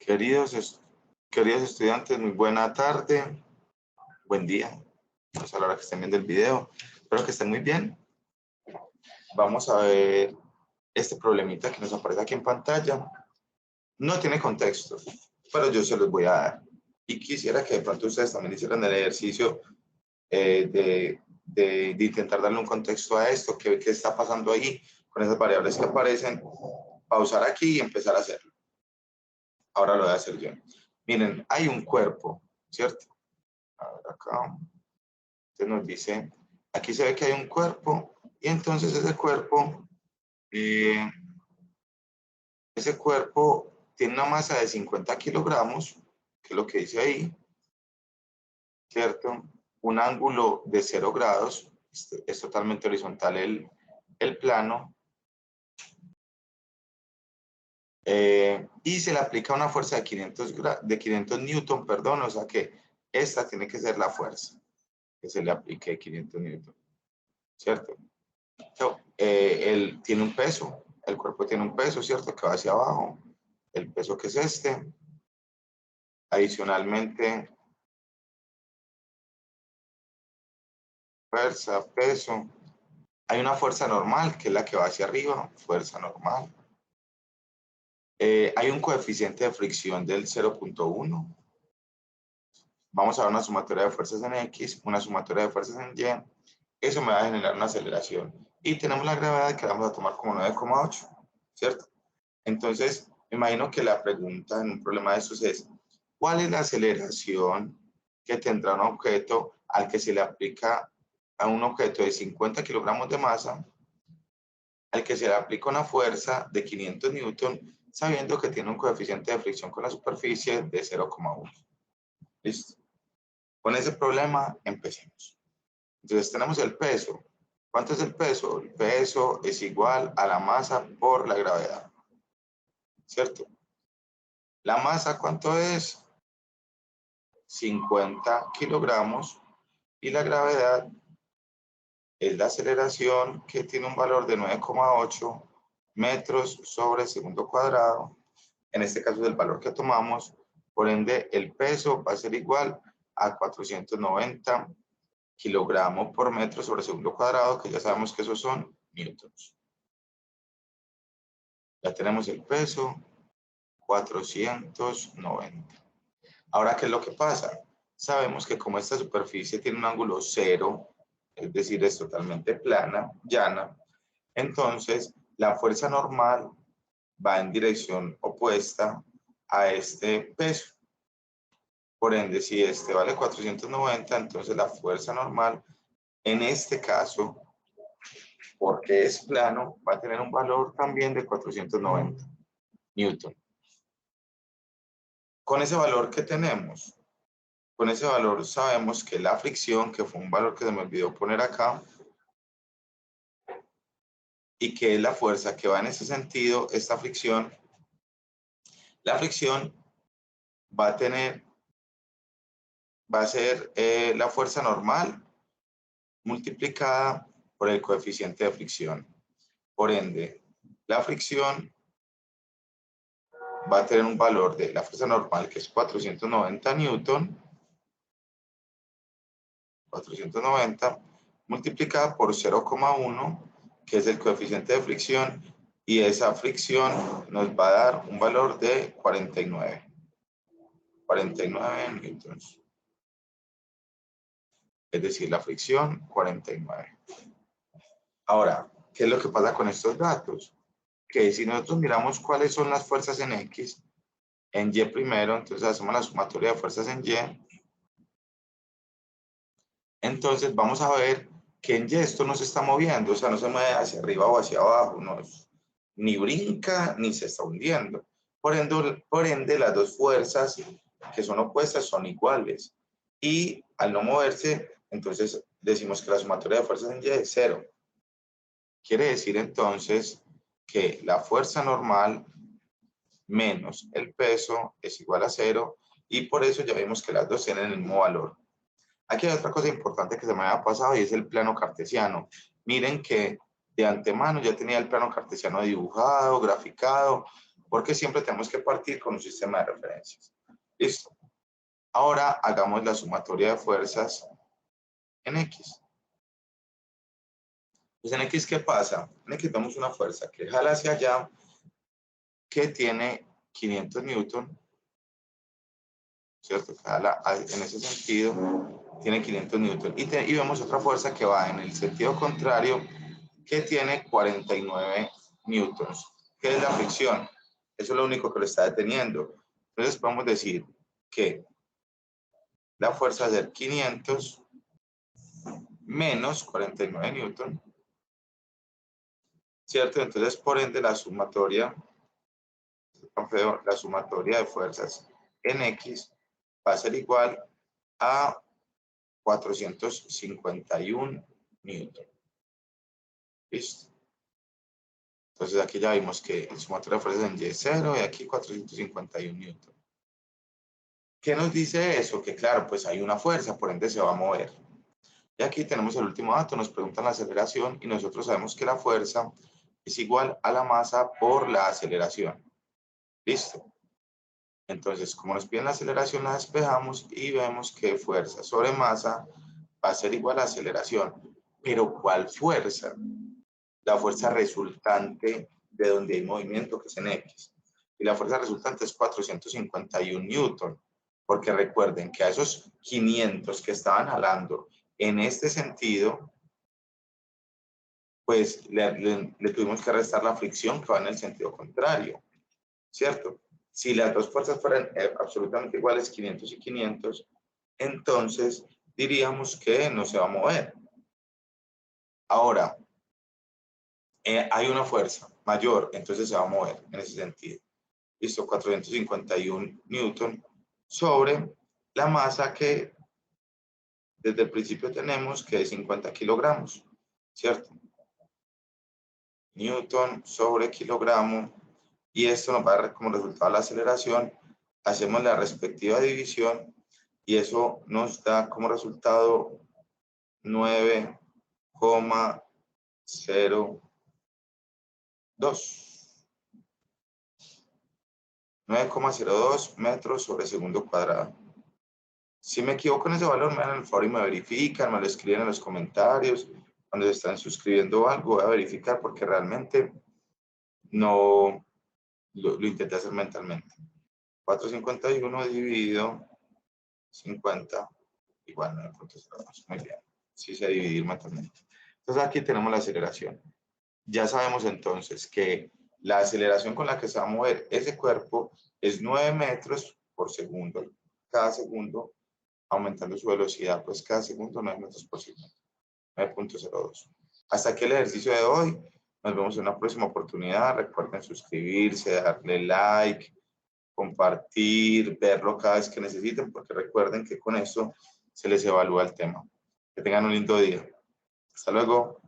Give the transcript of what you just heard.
Queridos, queridos estudiantes, muy buena tarde, buen día, no sé a la hora que estén viendo el video, espero que estén muy bien. Vamos a ver este problemita que nos aparece aquí en pantalla. No tiene contexto, pero yo se los voy a dar. Y quisiera que de pronto ustedes también hicieran el ejercicio de intentar darle un contexto a esto, qué está pasando ahí con esas variables que aparecen, pausar aquí y empezar a hacerlo. Ahora lo voy a hacer yo. Miren, hay un cuerpo, ¿cierto? A ver acá. Entonces nos dice, aquí se ve que hay un cuerpo y entonces ese cuerpo tiene una masa de 50 kilogramos, que es lo que dice ahí, ¿cierto? Un ángulo de 0 grados, es totalmente horizontal el plano, y se le aplica una fuerza de 500 newton, perdón, o sea que esta tiene que ser la fuerza que se le aplique 500 newton, ¿cierto? Él tiene un peso, el cuerpo tiene un peso, ¿cierto? Que va hacia abajo, el peso que es este. Adicionalmente, fuerza, peso. Hay una fuerza normal, que es la que va hacia arriba, fuerza normal. Hay un coeficiente de fricción del 0.1. Vamos a ver una sumatoria de fuerzas en X, una sumatoria de fuerzas en Y. Eso me va a generar una aceleración. Y tenemos la gravedad que vamos a tomar como 9,8, ¿cierto? Entonces, me imagino que la pregunta en un problema de estos es, ¿cuál es la aceleración que tendrá un objeto al que se le aplica a un objeto de 50 kilogramos de masa, al que se le aplica una fuerza de 500 newton, sabiendo que tiene un coeficiente de fricción con la superficie de 0,1? ¿Listo? Con ese problema empecemos. Entonces tenemos el peso. ¿Cuánto es el peso? El peso es igual a la masa por la gravedad, ¿cierto? La masa, ¿cuánto es? 50 kilogramos. Y la gravedad es la aceleración, que tiene un valor de 9,8 metros sobre segundo cuadrado. En este caso es el valor que tomamos. Por ende, el peso va a ser igual a 490 kilogramos por metro sobre segundo cuadrado, que ya sabemos que esos son newtons. Ya tenemos el peso, 490. Ahora, ¿qué es lo que pasa? Sabemos que como esta superficie tiene un ángulo cero, es decir, es totalmente plana, llana, entonces la fuerza normal va en dirección opuesta a este peso. Por ende, si este vale 490, entonces la fuerza normal, en este caso, porque es plano, va a tener un valor también de 490 newton. Con ese valor que tenemos, con ese valor sabemos que la fricción, que fue un valor que se me olvidó poner acá, y que es la fuerza que va en ese sentido, esta fricción, la fricción va a ser la fuerza normal multiplicada por el coeficiente de fricción. Por ende, la fricción va a tener un valor de la fuerza normal, que es 490 newton, 490, multiplicada por 0,1, que es el coeficiente de fricción, y esa fricción nos va a dar un valor de 49 newtons. Es decir, la fricción 49. Ahora, ¿qué es lo que pasa con estos datos? Que si nosotros miramos cuáles son las fuerzas en X, en Y primero, entonces hacemos la sumatoria de fuerzas en Y. Entonces vamos a ver que en Y esto no se está moviendo, o sea, no se mueve hacia arriba o hacia abajo, no es, ni brinca ni se está hundiendo. Por ende, las dos fuerzas que son opuestas son iguales. Y al no moverse, entonces decimos que la sumatoria de fuerzas en Y es 0. Quiere decir entonces que la fuerza normal menos el peso es igual a 0, y por eso ya vimos que las dos tienen el mismo valor. Aquí hay otra cosa importante que se me había pasado, y es el plano cartesiano. Miren que de antemano ya tenía el plano cartesiano dibujado, graficado, porque siempre tenemos que partir con un sistema de referencias. Listo. Ahora hagamos la sumatoria de fuerzas en X. Pues en X, ¿qué pasa? En X damos una fuerza que jala hacia allá, que tiene 500 newton, ¿cierto? Que jala en ese sentido, tiene 500 newton. Y vemos otra fuerza que va en el sentido contrario, que tiene 49 newtons. ¿Qué es la fricción? Eso es lo único que lo está deteniendo. Entonces podemos decir que la fuerza es de 500 menos 49 newton, ¿cierto? Entonces, por ende, la sumatoria de fuerzas en X va a ser igual a 451 newton. ¿Listo? Entonces, aquí ya vimos que el sumatorio de fuerzas en Y es 0 y aquí 451 newton. ¿Qué nos dice eso? Que claro, pues hay una fuerza, por ende se va a mover. Y aquí tenemos el último dato, nos preguntan la aceleración y nosotros sabemos que la fuerza es igual a la masa por la aceleración. Listo. Entonces, como nos piden la aceleración, la despejamos y vemos que fuerza sobre masa va a ser igual a aceleración. Pero ¿cuál fuerza? La fuerza resultante de donde hay movimiento, que es en X. Y la fuerza resultante es 451 newton. Porque recuerden que a esos 500 que estaban jalando en este sentido, pues le tuvimos que restar la fricción que va en el sentido contrario, ¿cierto? Si las dos fuerzas fueran absolutamente iguales, 500 y 500, entonces diríamos que no se va a mover. Ahora, hay una fuerza mayor, entonces se va a mover en ese sentido. Listo, 451 newton sobre la masa que desde el principio tenemos, que es 50 kilogramos, ¿cierto? Newton sobre kilogramo, y esto nos va a dar como resultado la aceleración. Hacemos la respectiva división y eso nos da como resultado 9,02. 9,02 metros sobre segundo cuadrado. Si me equivoco en ese valor, me dan el favor y me verifican, me lo escriben en los comentarios. Cuando se están suscribiendo algo, voy a verificar porque realmente no lo intenté hacer mentalmente. 451 dividido 50 igual 9,02. Muy bien. Sí sé dividir mentalmente. Entonces aquí tenemos la aceleración. Ya sabemos entonces que la aceleración con la que se va a mover ese cuerpo es 9 metros por segundo. Cada segundo, aumentando su velocidad, pues cada segundo 9 metros por segundo. 9,02. Hasta aquí el ejercicio de hoy. Nos vemos en una próxima oportunidad. Recuerden suscribirse, darle like, compartir, verlo cada vez que necesiten, porque recuerden que con eso se les evalúa el tema. Que tengan un lindo día. Hasta luego.